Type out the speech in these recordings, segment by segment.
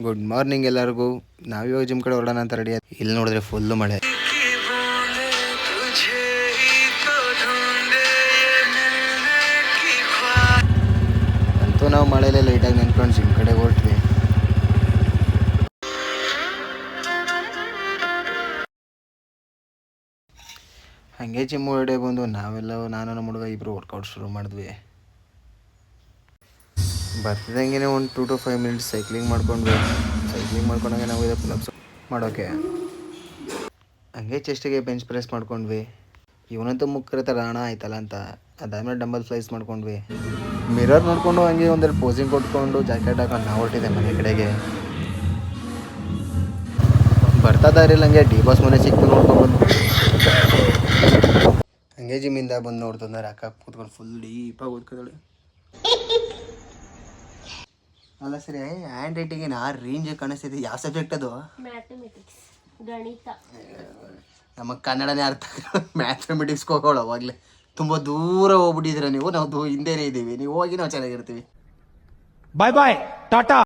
Good morning ಎಲ್ಲರಿಗೂ. ನಾವಿವಾಗ gym ಕಡೆ ಹೊರಡೋಣ ಅಂತ ರೆಡಿ. ಇಲ್ಲಿ ನೋಡಿದ್ರೆ ಫುಲ್ಲು ಮಳೆ. ಅಂತೂ ನಾವು ಮಳೆಯಲ್ಲೇ ಲೈಟಾಗಿ ನೆನ್ಕೊಂಡು ಜಿಮ್ ಕಡೆ ಹೊರಟ್ವಿ. ಹಾಗೆ ಜಿಮ್ ಹೊರಡೆ ಬಂದು ನಾನು ನಮ್ಮ ಹುಡುಗ ಇಬ್ಬರು ವರ್ಕೌಟ್ ಶುರು ಮಾಡಿದ್ವಿ. ಬರ್ತಿದ್ದಂಗೆ ಒಂದು 2 to 5 ಮಿನಿಟ್ಸ್ ಸೈಕ್ಲಿಂಗ್ ಮಾಡ್ಕೊಂಡ್ವಿ. ಸೈಕ್ಲಿಂಗ್ ಮಾಡ್ಕೊಂಡಾಗ ನಾವು ಇದು ಪುಲಪ್ಸ್ ಮಾಡೋಕೆ ಹಂಗೆ ಚೆಸ್ಟಿಗೆ ಬೆಂಚ್ ಪ್ರೆಸ್ ಮಾಡ್ಕೊಂಡ್ವಿ. ಇವನಂತೂ ಮುಖರಿತಾರೆ ಹಣ ಆಯ್ತಲ್ಲ ಅಂತ. ಅದಾದ್ಮೇಲೆ ಡಂಬಲ್ ಫ್ಲೈಸ್ ಮಾಡ್ಕೊಂಡ್ವಿ. ಮಿರರ್ ನೋಡಿಕೊಂಡು ಹಂಗೆ ಒಂದೆರಡು ಪೋಸಿಂಗ್ ಕೊಟ್ಕೊಂಡು ಜಾಕೆಟ್ ಹಾಕೊಂಡು ನಾವು ಹೊರಟಿದ್ದೆ ಮನೆ ಕಡೆಗೆ. ಬರ್ತಾ ದಾರಿಯಲ್ಲಿ ಹಂಗೆ ಡಿ ಬಾಸ್ ಮನೆ ಸಿಕ್ತು ನೋಡ್ಕೊಂಡ್ಬಂದು. ಹಂಗೆ ಜಿಮ್ಮಿಂದ ಬಂದು ನೋಡ್ತಂದ್ರೆ ಅಕ್ಕ ಕೂತ್ಕೊಂಡು ಫುಲ್ ಡೀಪಾಗಿ ಓದ್ಕೋದಳೆ. ಅಲ್ಲ ಸರಿ, ಹ್ಯಾಂಡ್ ರೈಟಿಂಗ್ ಏನು ಆ ರೇಂಜ್ ಕಾಣಿಸ್ತಿದೆ. ಯಾವ ಸಬ್ಜೆಕ್ಟ್ ಅದು? ಮ್ಯಾಥಮೆಟಿಕ್ಸ್, ಗಣಿತ. ನಮಗೆ ಕನ್ನಡನೇ ಅರ್ಥ. ಮ್ಯಾಥಮೆಟಿಕ್ಸ್ಗೆ ಹೋಗೋಳು ಅವಾಗಲೇ. ತುಂಬ ದೂರ ಹೋಗ್ಬಿಟ್ಟಿದ್ದೀರ ನೀವು. ನಾವು ಹಿಂದೆನೇ ಇದ್ದೀವಿ. ನೀವು ಹೋಗಿ ನಾವು ಚೆನ್ನಾಗಿರ್ತೀವಿ. ಬಾಯ್ ಬಾಯ್ ಟಾಟಾ.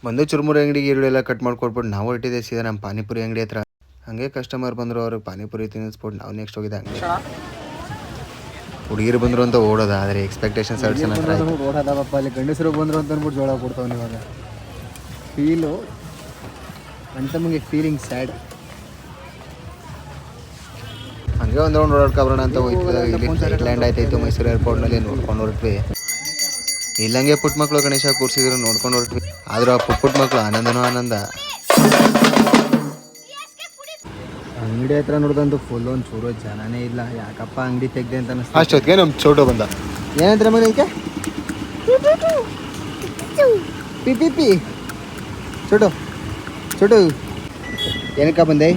ಬಂದು ಚುರುಮುರಿ ಅಂಗಡಿಗೆ ಈರುಳ್ಳೆಲ್ಲ ಕಟ್ ಮಾಡ್ಕೊಟ್ಬಿಟ್ಟು ನಾವು ಹೊರಟಿದ್ದೆ ಸೀದಾ ನಮ್ಮ ಪಾನಿಪುರಿ ಅಂಗಡಿ ಹತ್ರ. ಹಂಗೆ ಕಸ್ಟಮರ್ ಬಂದರು, ಅವ್ರಿಗೆ ಪಾನಿಪುರಿ ತಿನ್ನಿಸ್ಬಿಟ್ಟು ನಾವು ನೆಕ್ಸ್ಟ್ ಹೋಗಿದ್ದೆ ಅಂಗಡಿ. ಹುಡುಗಿರು ಬಂದರು ಅಂತ ಓಡೋದ, ಆದರೆ ಎಕ್ಸ್ಪೆಕ್ಟೇಷನ್ಸ್ ಹತ್ರ ಓಡೋದಪ್ಪ. ಅಲ್ಲಿ ಗಂಡಸರು ಬಂದರು ಅಂತ ಅಂದ್ಬಿಟ್ಟು ಜೋಳ ಕೊಡ್ತಾವೆ. ಇವಾಗ ಫೀಲು ಅಂತ ನಮಗೆ ಫೀಲಿಂಗ್ ಸ್ಯಾಡ್. ಹಂಗೆ ಒಂದು ರೌಂಡ್ ಓಡಾಡ್ಕೊಬರೋಣ ಅಂತ ಹೋಯ್ತು. ಇಲ್ಲಿ ಫ್ಲೈಟ್ ಲ್ಯಾಂಡ್ ಆಯ್ತಾಯಿತ್ತು ಮೈಸೂರು ಏರ್ಪೋರ್ಟ್ನಲ್ಲಿ. ನೋಡ್ಕೊಂಡು ಹೊರಟ್ವಿ. ಇಲ್ಲಂಗೆ ಪುಟ್ಟ ಮಕ್ಕಳು ಗಣೇಶ ಕೂರಿಸಿದ್ರು, ನೋಡ್ಕೊಂಡು ಹೊರಟ್ವಿ. ಆದರೂ ಆ ಪುಟ್ಟ ಮಕ್ಕಳು ಆನಂದನೋ ಆನಂದ. ಅಂಗಡಿ ಹತ್ರ ನೋಡ್ದಂತೂ ಫುಲ್ ಒಂದು ಚೂರು ಜನನೇ ಇಲ್ಲ. ಯಾಕಪ್ಪ ಅಂಗಡಿ ತೆಗ್ದೆ ಅಂತ ಅನಿಸ್ತು. ಅಷ್ಟೊತ್ತಿಗೆ ನಮ್ಮ ಚೋಟು ಬಂದ. ಏನಂದ್ರೆ ಮನೆ ಇದಕ್ಕೆ ಪಿ ಪಿ ಪಿ ಚೋಟು ಚೋಟು ಏನಕ್ಕ ಬಂದೆ?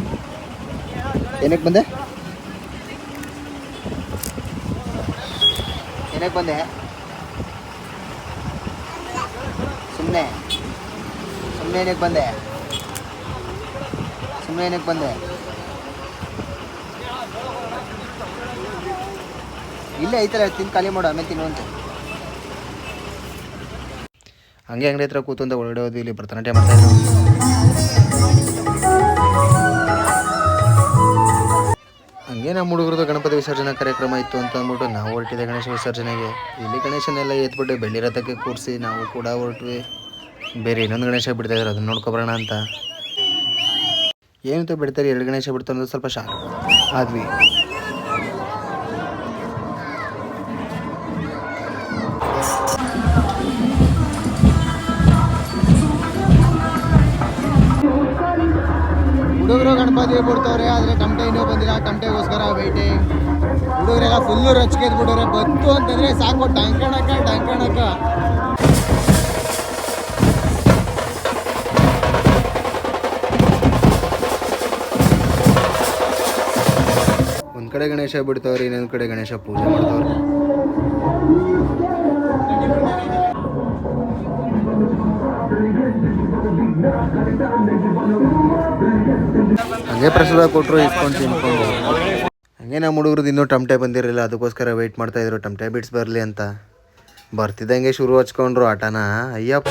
ಏನಕ್ಕೆ ಬಂದೆ? ಏನಕ್ಕೆ ಬಂದೆ? ಸುಮ್ಮನೆ ಸುಮ್ಮನೆ ಏನಕ್ಕೆ ಬಂದೆ? ಸುಮ್ಮನೆ ಏನಕ್ಕೆ ಬಂದೆ? ಇಲ್ಲೇ ಐತಲ್ಲ, ತಿಂದು ಖಾಲಿ ಮಾಡು, ಆಮೇಲೆ ತಿನ್ನುವಂತ. ಹಂಗೆ ಅಂಗಡಿ ಹತ್ರ ಕೂತಂತ ಒಳಗಡೆ ಹೋದ್ವಿ. ಇಲ್ಲಿ ಭರತನಾಟ್ಯ ಮಾಡ್ತಾಯಿದ್ರು. ಹಂಗೆ ನಮ್ಮ ಹುಡುಗರದು ಗಣಪತಿ ವಿಸರ್ಜನಾ ಕಾರ್ಯಕ್ರಮ ಇತ್ತು ಅಂತ ಅಂದ್ಬಿಟ್ಟು ನಾವು ಹೊರಟಿದ್ದೆ ಗಣೇಶ ವಿಸರ್ಜನೆಗೆ. ಇಲ್ಲಿ ಗಣೇಶನೆಲ್ಲ ಎತ್ಬಿಟ್ಟು ಬೆಳ್ಳಿ ರಥಕ್ಕೆ ಕೂರಿಸಿ ನಾವು ಕೂಡ ಹೊರಟ್ವಿ. ಬೇರೆ ಇನ್ನೊಂದು ಗಣೇಶ ಬಿಡ್ತಾಯಿದ್ರು, ಅದನ್ನ ನೋಡ್ಕೊಬರೋಣ ಅಂತ. ಏನಂತ ಬಿಡ್ತಾರೆ, 2 ಗಣೇಶ ಬಿಡ್ತಾರೆ ಅನ್ನೋದು ಸ್ವಲ್ಪ ಶಾಕ್ ಆದ್ವಿ. ಹುಡುಗರು ಗಣಪತಿ ಬಿಡ್ತವ್ರೆ, ಆದರೆ ಟಮಟೆ ಇನ್ನೂ ಬಂದಿಲ್ಲ. ಟಮಟೆಗೋಸ್ಕರ ವೇಟಿಂಗ್. ಹುಡುಗರೆಲ್ಲ ಫುಲ್ಲು ರಚ್ಕೆದ್ ಬಿಡೋರೆ. ಬತ್ತು ಅಂತಂದರೆ ಸಾಕು, ಟಂಕಣಕ್ಕ. ಒಂದು ಕಡೆ ಗಣೇಶ ಬಿಡ್ತಾವ್ರೆ, ಇನ್ನೊಂದು ಕಡೆ ಗಣೇಶ ಪೂಜೆ ಮಾಡ್ತಾವ್ರೆ. ಹಂಗೆ ಪ್ರಸಾದ ಕೊಟ್ಟರು, ಇಸ್ಕೊಂಡು ತಿನ್ಕೊಂಡು. ಹಂಗೆ ನಮ್ಮ ಹುಡುಗರದ್ದು ಇನ್ನೂ ಟಮಟೆ ಬಂದಿರಲಿಲ್ಲ, ಅದಕ್ಕೋಸ್ಕರ ವೆಯ್ಟ್ ಮಾಡ್ತಾಯಿದ್ರು ಟಮಟೆ ಬಿಟ್ಸ್ ಬರಲಿ ಅಂತ. ಬರ್ತಿದ್ದಂಗೆ ಶುರು ಹಚ್ಕೊಂಡ್ರು ಆಟನ. ಅಯ್ಯಪ್ಪ,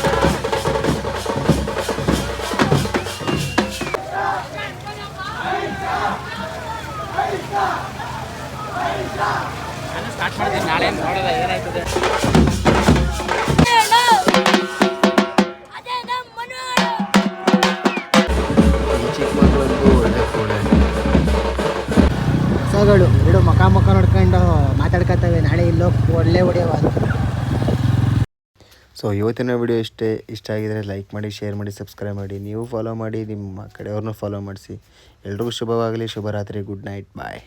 ಹೊಸಗಳು ಎರಡು ಮಕ ನೋಡ್ಕೊಂಡು ಮಾತಾಡ್ಕೊತವೆ. ನಾಳೆ ಇಲ್ಲೋ ಒಳ್ಳೆ ಹೊಡೆಯವ. ಸೊ ಇವತ್ತಿನ ವಿಡಿಯೋ ಇಷ್ಟ ಆಗಿದರೆ ಲೈಕ್ ಮಾಡಿ, ಶೇರ್ ಮಾಡಿ, ಸಬ್ಸ್ಕ್ರೈಬ್ ಮಾಡಿ. ನೀವು ಫಾಲೋ ಮಾಡಿ, ನಿಮ್ಮ ಕಡೆಯವ್ರನ್ನೂ ಫಾಲೋ ಮಾಡಿಸಿ. ಎಲ್ರಿಗೂ ಶುಭವಾಗಲಿ. ಶುಭರಾತ್ರಿ. Good night. ಬಾಯ್.